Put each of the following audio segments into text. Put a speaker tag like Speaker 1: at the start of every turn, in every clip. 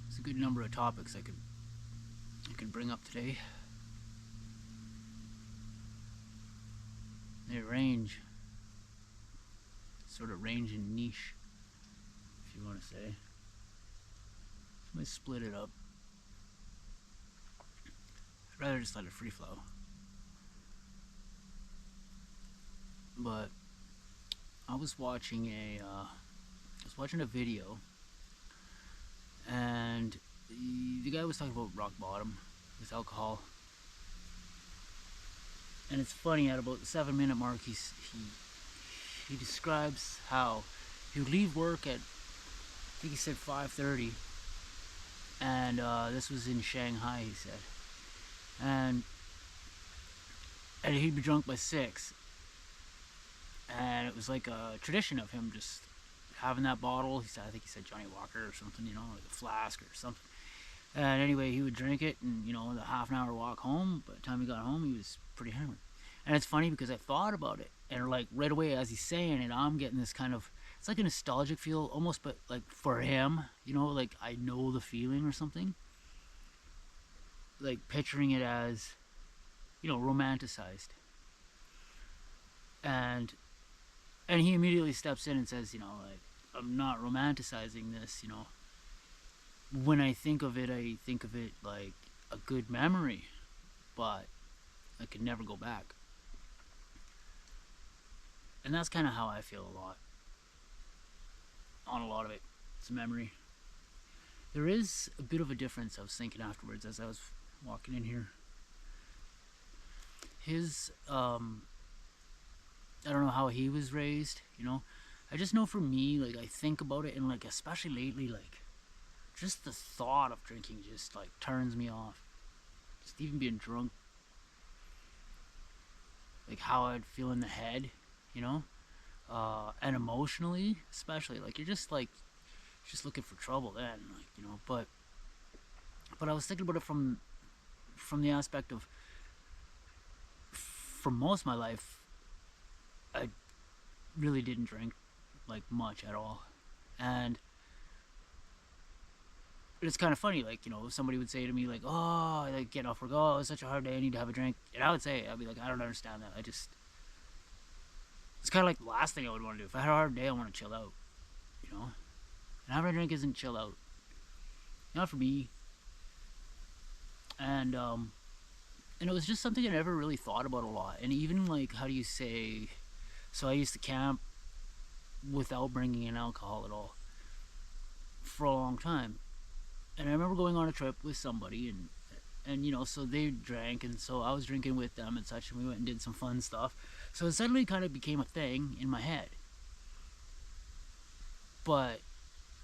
Speaker 1: There's a good number of topics I could bring up today. They range in niche, if you want to say. So I split it up. I'd rather just let it free flow. But I was watching a video, and the guy was talking about rock bottom with alcohol. And it's funny, at about the 7 minute mark, he describes how he would leave work at, I think he said 5:30, and this was in Shanghai, he said, and he'd be drunk by 6, and it was like a tradition of him just having that bottle. I think he said Johnny Walker or something, like a flask or something. And anyway, he would drink it, and the half an hour walk home. By the time he got home, he was pretty hammered. And it's funny because I thought about it, and like right away as he's saying it, I'm getting this kind of, it's like a nostalgic feel almost, but like for him, like I know the feeling or something. Like picturing it as, romanticized. And he immediately steps in and says, like, I'm not romanticizing this. When I think of it like a good memory, but I could never go back. And that's kind of how I feel on a lot of it. It's a memory. There is a bit of a difference, I was thinking afterwards as I was walking in here. I don't know how he was raised, I just know for me, like, I think about it, and like, especially lately, like, just the thought of drinking just like turns me off. Just even being drunk, like how I'd feel in the head, and emotionally, especially, like, you're just looking for trouble then, like, but I was thinking about it from the aspect of, for most of my life, I really didn't drink like much at all. And it's kind of funny, like, if somebody would say to me, like, oh, like, get off work, oh, it's such a hard day, I need to have a drink, and I'd be like, I don't understand that. It's kind of like the last thing I would want to do. If I had a hard day, I want to chill out, and having a drink isn't chill out, not for me. And it was just something I never really thought about a lot. And even, like, how do you say, so I used to camp without bringing in alcohol at all for a long time. And I remember going on a trip with somebody, and so they drank, and so I was drinking with them and such, and we went and did some fun stuff. So it suddenly kind of became a thing in my head. But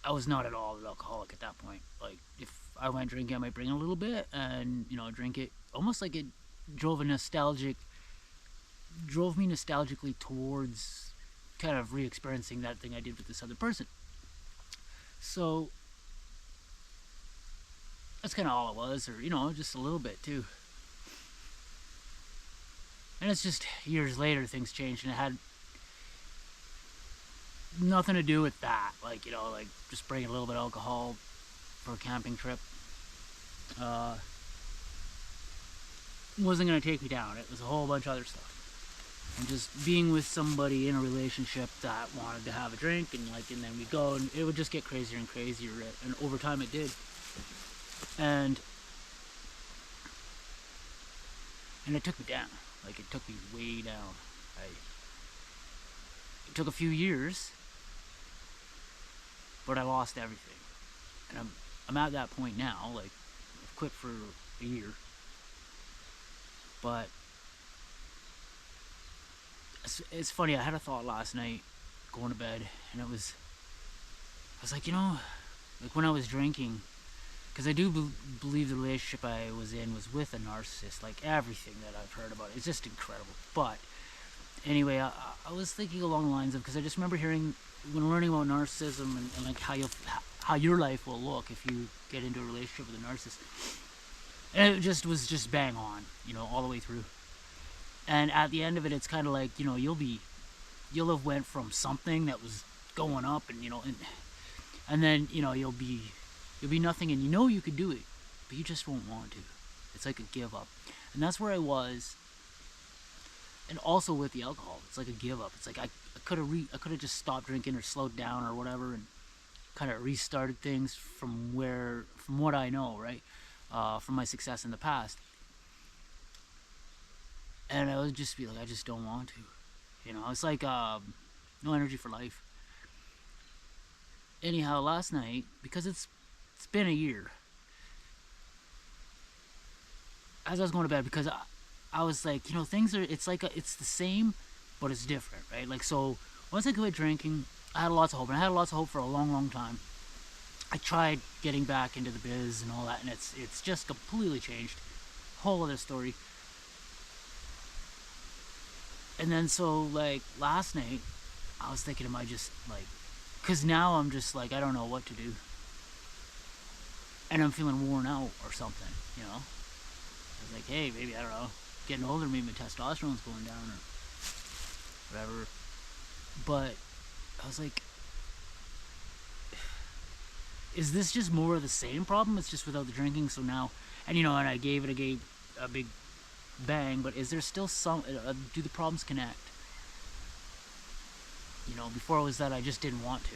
Speaker 1: I was not at all an alcoholic at that point. Like, if I went drinking, I might bring a little bit and, drink it. Almost like it drove me nostalgically towards kind of re-experiencing that thing I did with this other person. So that's kind of all it was, or, just a little bit too. And it's just years later things changed, and it had nothing to do with that. Like, like just bringing a little bit of alcohol for a camping trip wasn't going to take me down. It was a whole bunch of other stuff. And just being with somebody in a relationship that wanted to have a drink, and then we go, and it would just get crazier and crazier, and over time it did. And it took me down. Like, it took me way down. It took a few years, but I lost everything. And I'm at that point now. Like, I've quit for a year. But it's funny, I had a thought last night going to bed, and I was like, like when I was drinking, because I do believe the relationship I was in was with a narcissist. Like, everything that I've heard about it, it's just incredible. But anyway, I was thinking along the lines of, because I just remember when learning about narcissism, and like how your life will look if you get into a relationship with a narcissist. And it was just bang on, all the way through. And at the end of it, it's kind of like, you'll have went from something that was going up, and and then you'll There'll be nothing, and you know you could do it, but you just won't want to. It's like a give up. And that's where I was. And also with the alcohol, it's like a give up. It's like I could have just stopped drinking or slowed down or whatever, and kind of restarted things from what I know, right? From my success in the past. And I would just be like, I just don't want to. It's like no energy for life. Anyhow, last night, because it's been a year, as I was going to bed, because I was like, things are, it's the same, but it's different, right? Like, so once I quit drinking, I had lots of hope, and I had lots of hope for a long, long time. I tried getting back into the biz and all that, and it's just completely changed. Whole other story. And then so, like, last night, I was thinking, am I just, like, because now I'm just, like, I don't know what to do. And I'm feeling worn out or something, I was like, hey, maybe, I don't know, getting older, maybe my testosterone's going down or whatever. But I was like, is this just more of the same problem? It's just without the drinking. So now, and and I gave it a big bang, but is there still some, do the problems connect? Before it was that I just didn't want to,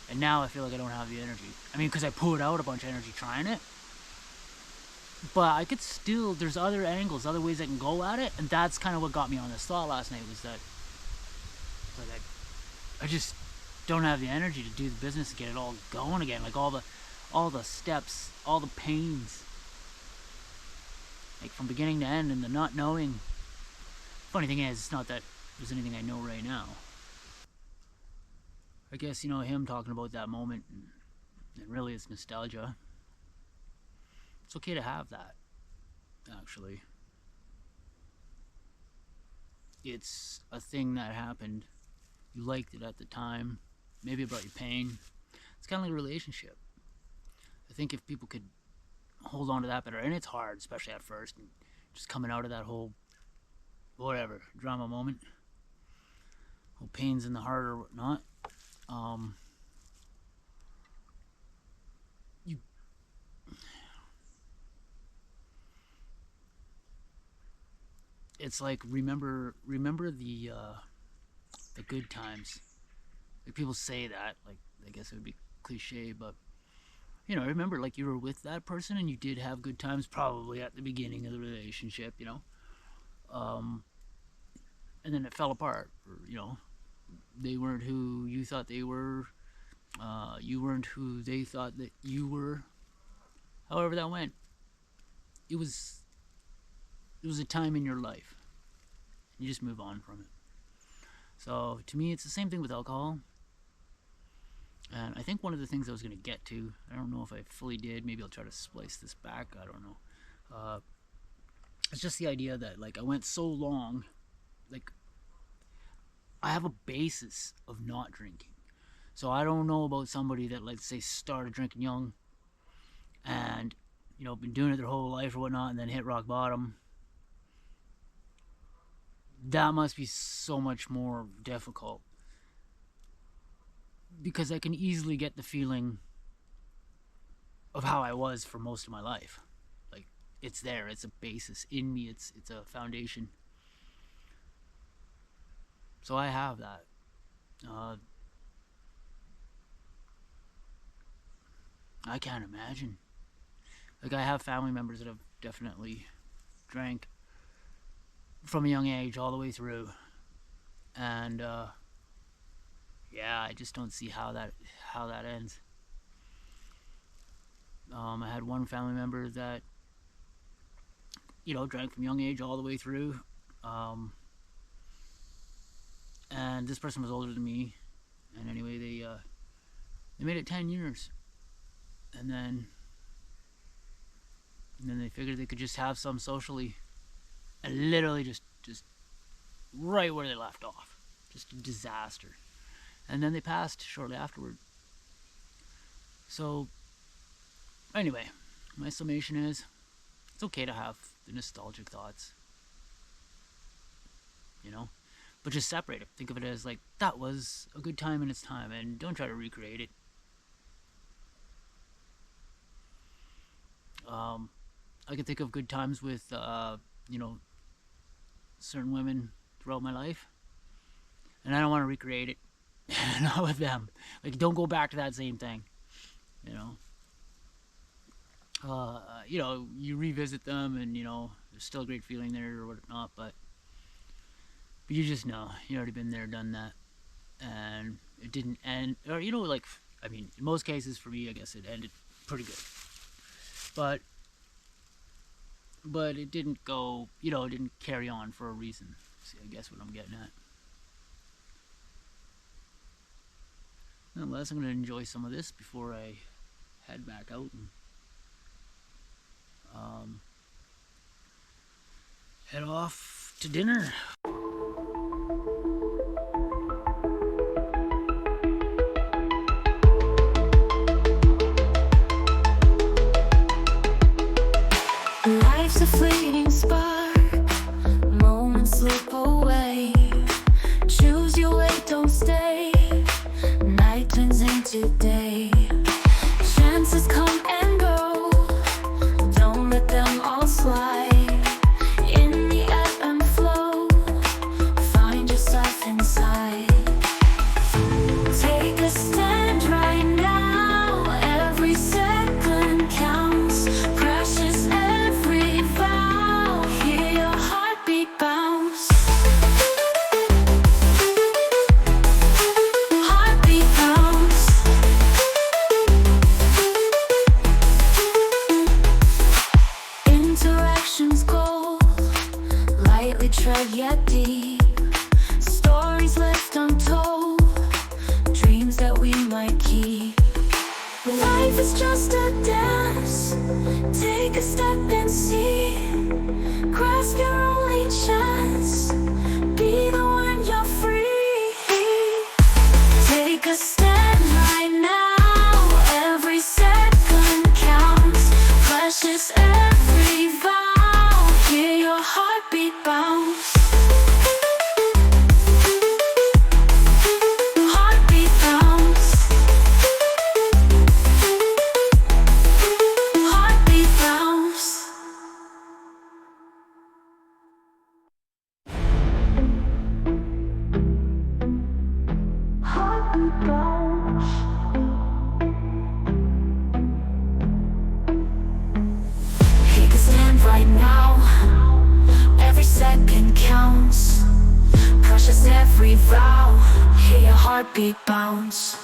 Speaker 1: and now I feel like I don't have the energy. I mean, because I put out a bunch of energy trying it, but I could still, there's other angles, other ways I can go at it, and that's kind of what got me on this thought last night, was that like I just don't have the energy to do the business and get it all going again, like all the steps, all the pains, like from beginning to end, and the not knowing. Funny thing is, it's not that there's anything I know right now. I guess, him talking about that moment, and really it's nostalgia. It's okay to have that, actually. It's a thing that happened. You liked it at the time. Maybe it brought you pain. It's kind of like a relationship. I think if people could hold on to that better, and it's hard, especially at first, and just coming out of that whole, whatever, drama moment, whole pains in the heart or whatnot. It's like remember the good times. Like, people say that, like, I guess it would be cliche, but remember, like, you were with that person and you did have good times, probably at the beginning of the relationship, and then it fell apart, or they weren't who you thought they were, you weren't who they thought that you were. However that went, it was a time in your life. You just move on from it. So to me, it's the same thing with alcohol. And I think one of the things I was going to get to, I don't know if I fully did, maybe I'll try to splice this back, I don't know. It's just the idea that, like, I went so long, like, I have a basis of not drinking. So I don't know about somebody that, let's say, started drinking young and, been doing it their whole life or whatnot, and then hit rock bottom. That must be so much more difficult, because I can easily get the feeling of how I was for most of my life. Like, it's there, it's a basis in me, it's a foundation. So I have that. I can't imagine. Like, I have family members that have definitely drank from a young age all the way through, and yeah, I just don't see how that ends. I had one family member that drank from a young age all the way through, and this person was older than me, and anyway, they made it 10 years, and then they figured they could just have some socially, and literally just right where they left off. Just a disaster. And then they passed shortly afterward. So, anyway, my summation is, it's okay to have the nostalgic thoughts, but just separate it. Think of it as, like, that was a good time in its time, and don't try to recreate it. I can think of good times with, you know, certain women throughout my life, and I don't want to recreate it. Not with them. Like, don't go back to that same thing. You know. You know, you revisit them, and you know, there's still a great feeling there or whatnot, but you just know you already been there, done that, and it didn't end. Or you know, like, I mean, in most cases for me, I guess it ended pretty good, but it didn't go. You know, it didn't carry on for a reason. See, I guess what I'm getting at. Nonetheless, I'm gonna enjoy some of this before I head back out and head off to dinner.
Speaker 2: Life's a fleeting spark, moments slip away. Choose your way, don't stay. Night turns into day. Chances come and go, don't let them all slide. In the ebb and flow, find yourself inside. Take a stand right now, every second counts. Precious every vow, hear your heartbeat bounce. Heartbeat bounce. Interactions gold, lightly tread yet deep. Stories left untold, dreams that we might keep. Life is just a dance, take a step and see. Grasp your only chance, be the one, you're free. Take a stand right now, every second counts. Precious every vow, hear your heartbeat bounce. Heartbeat bounce. Heartbeat bounce. Heartbeat bounce. Take a stand right now, every second counts. Precious every vow, hear your heartbeat bounce.